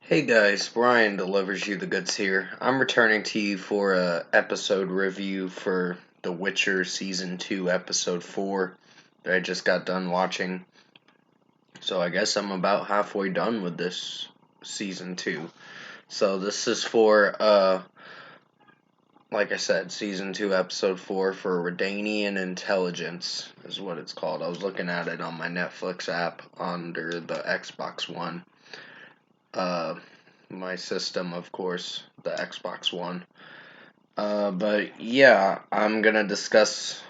Hey guys, Brian delivers you the goods here. I'm returning to you for a episode review for The Witcher Season 2, Episode 4 that I just got done watching. So I guess I'm about halfway done with this Season 2. So this is for, like I said, Season 2, Episode 4 for Redanian Intelligence is what it's called. I was looking at it on my Netflix app under the Xbox One. My system, of course, the Xbox One. But yeah, I'm gonna discuss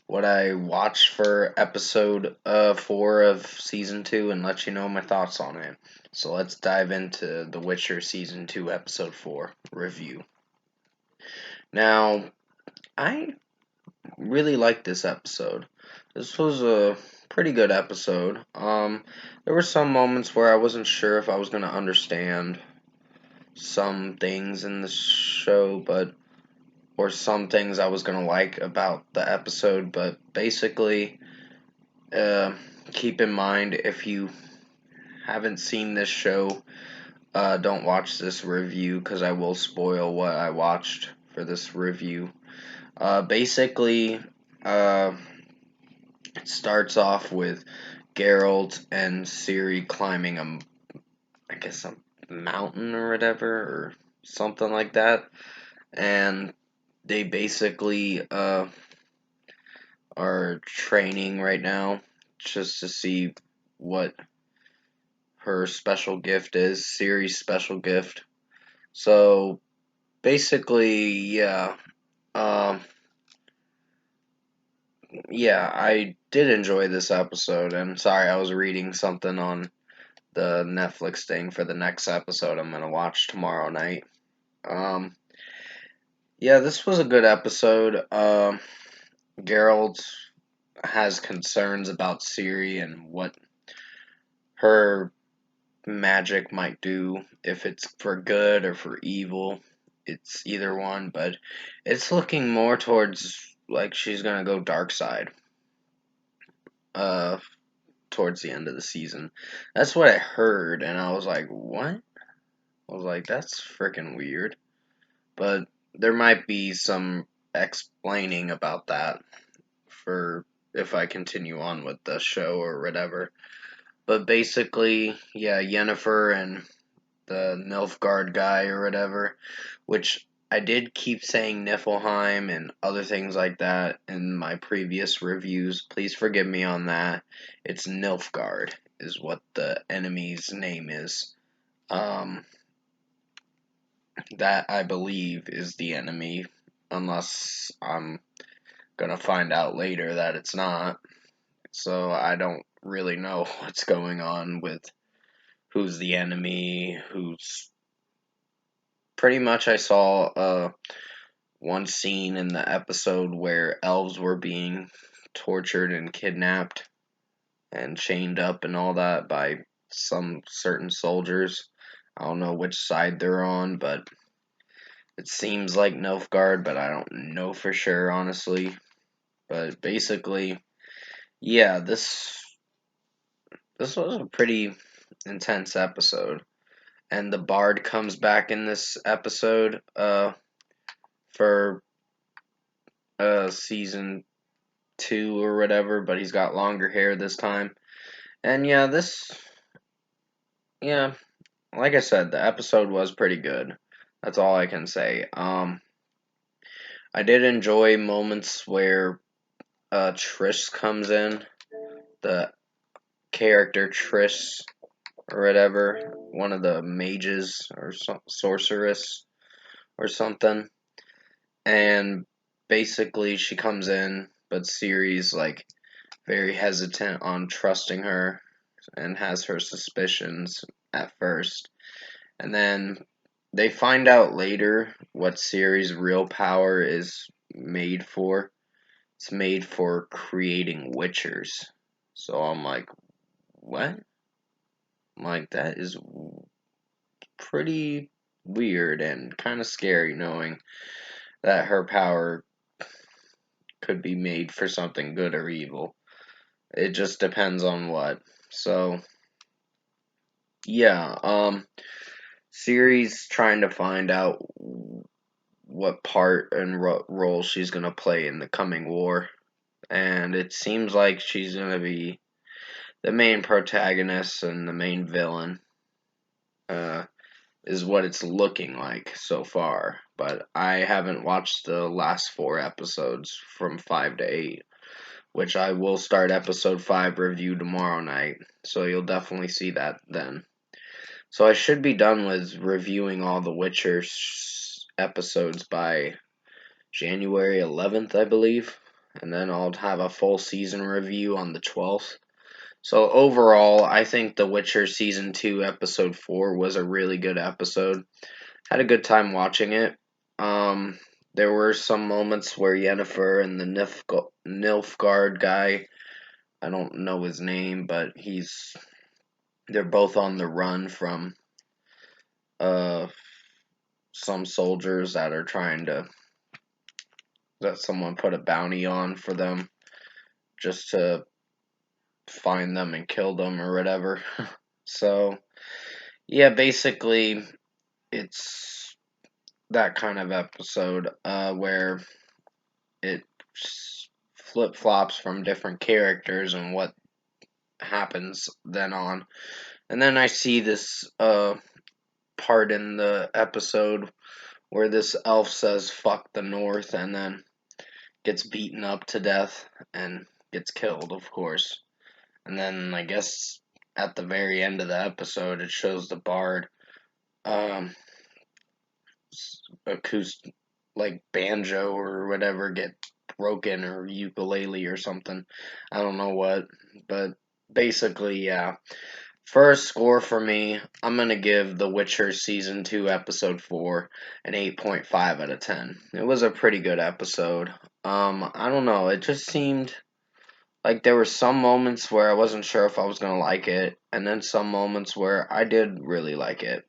what I watched for episode 4 of season 2 and let you know my thoughts on it. So let's dive into The Witcher season 2, episode 4 review. Now, I really liked this episode. This was a pretty good episode. There were some moments where I wasn't sure if I was gonna understand some things in the show, or some things I was gonna like about the episode, but basically, uh, keep in mind if you haven't seen this show, don't watch this review because I will spoil what I watched for this review. Basically, uh, it starts off with Geralt and Ciri climbing I guess a mountain or whatever, or something like that, and they basically are training right now just to see what her special gift is, Ciri's special gift. So basically, um, yeah, I did enjoy this episode. And sorry, I was reading something on the Netflix thing for the next episode I'm gonna watch tomorrow night. Um, yeah, this was a good episode. Geralt has concerns about Ciri and what her magic might do, if it's for good or for evil. It's either one, but it's looking more towards like she's gonna go dark side. Uh, towards the end of the season, that's what I heard, and I was like, "What?" I was like, "That's freaking weird." But there might be some explaining about that for if I continue on with the show or whatever. But basically, yeah, Yennefer and the Nilfgaard guy or whatever, which I did keep saying Niflheim and other things like that in my previous reviews. Please forgive me on that. It's Nilfgaard is what the enemy's name is. Um, that I believe is the enemy, unless I'm gonna find out later that it's not. So I don't really know what's going on with who's the enemy, who's pretty much I saw one scene in the episode where elves were being tortured and kidnapped and chained up and all that by some certain soldiers. I don't know which side they're on, but it seems like Nilfgaard, but I don't know for sure, honestly. But basically, yeah, this was a pretty intense episode. And the bard comes back in this episode for season 2 or whatever, but he's got longer hair this time. And yeah, yeah, like I said, the episode was pretty good. That's all I can say. I did enjoy moments where Triss comes in, the character Triss or whatever, one of the mages or sorceress or something, and basically she comes in, but Ciri's like very hesitant on trusting her and has her suspicions at first. And then they find out later what Ciri's real power is made for. It's made for creating witchers. So I'm like, what? I'm like, that is pretty weird and kind of scary knowing that her power could be made for something good or evil. It just depends on what. So, yeah, Ciri's trying to find out what part and role she's gonna play in the coming war, and it seems like she's gonna be the main protagonist and the main villain. Uh, is what it's looking like so far. But I haven't watched the last four episodes from 5 to 8, which I will start episode 5 review tomorrow night. So you'll definitely see that then. So I should be done with reviewing all the Witcher episodes by January 11th, I believe. And then I'll have a full season review on the 12th. So overall, I think The Witcher Season 2 Episode 4 was a really good episode. Had a good time watching it. Um, there were some moments where Yennefer and the Nilfgaard guy, I don't know his name, but they're both on the run from uh some soldiers that someone put a bounty on for them just to find them and kill them or whatever. So, yeah, basically it's that kind of episode where it flip flops from different characters and what happens then on. And then I see this part in the episode where this elf says fuck the North and then gets beaten up to death and gets killed, of course. And then I guess at the very end of the episode it shows the bard um acoustic like banjo or whatever get broken or ukulele or something. I don't know what, but basically, yeah. First score for me, I'm gonna give The Witcher Season 2 Episode 4 an 8.5 out of 10. It was a pretty good episode. I don't know, it just seemed like there were some moments where I wasn't sure if I was gonna like it, and then some moments where I did really like it.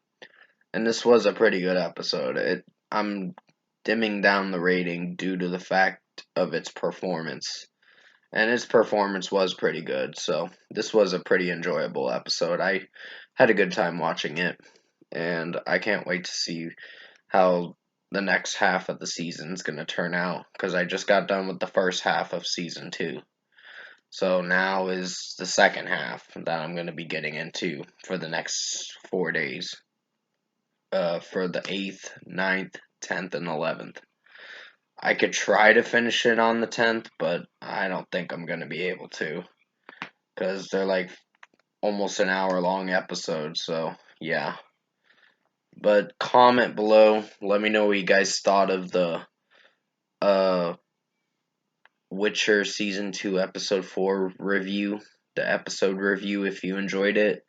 And this was a pretty good episode. I'm dimming down the rating due to the fact of its performance. And its performance was pretty good, so this was a pretty enjoyable episode. I had a good time watching it, and I can't wait to see how the next half of the season is going to turn out because I just got done with the first half of season 2. So now is the second half that I'm going to be getting into for the next 4 days, for the 8th, 9th, 10th, and 11th. I could try to finish it on the 10th, but I don't think I'm going to be able to because they're like almost an hour long episodes, so yeah. But comment below, let me know what you guys thought of the uh Witcher season 2 episode 4 review, the episode review if you enjoyed it.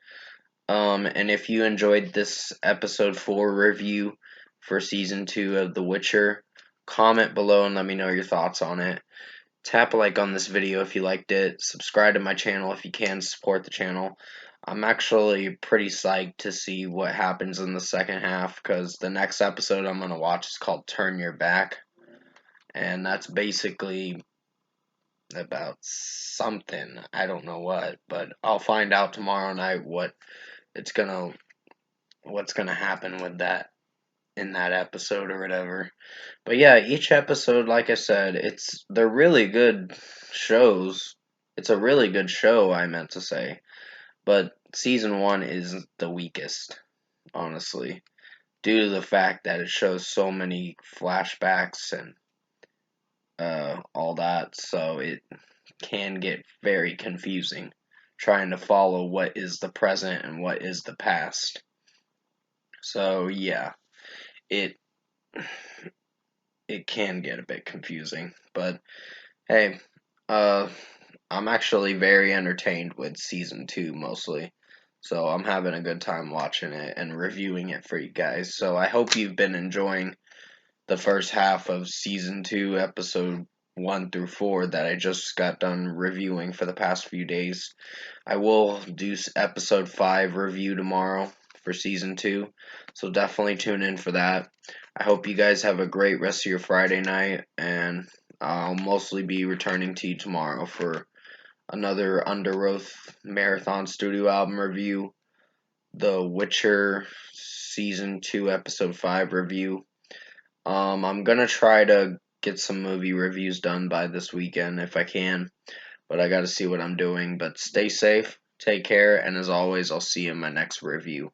And if you enjoyed this episode 4 review for season 2 of The Witcher, comment below and let me know your thoughts on it. Tap a like on this video if you liked it. Subscribe to my channel if you can, support the channel. I'm actually pretty psyched to see what happens in the second half because the next episode I'm going to watch is called Turn Your Back. And that's basically about something. I don't know what, but I'll find out tomorrow night it's gonna what's gonna happen with that in that episode or whatever. But yeah, each episode, like I said, they're really good shows. It's a really good show, I meant to say. But season 1 is the weakest, honestly, due to the fact that it shows so many flashbacks and all that, so it can get very confusing trying to follow what is the present and what is the past. So yeah, it it can get a bit confusing, but hey, uh I'm actually very entertained with season 2 mostly. So I'm having a good time watching it and reviewing it for you guys. So I hope you've been enjoying the first half of season 2, episode 1 through 4 that I just got done reviewing for the past few days. I will do episode 5 review tomorrow for season 2, so definitely tune in for that. I hope you guys have a great rest of your Friday night, and I'll mostly be returning to you tomorrow for another Under Oath Marathon Studio album review. The Witcher Season 2, Episode 5 review. I'm gonna try to get some movie reviews done by this weekend if I can, but I gotta see what I'm doing. But stay safe, take care, and as always, I'll see you in my next review.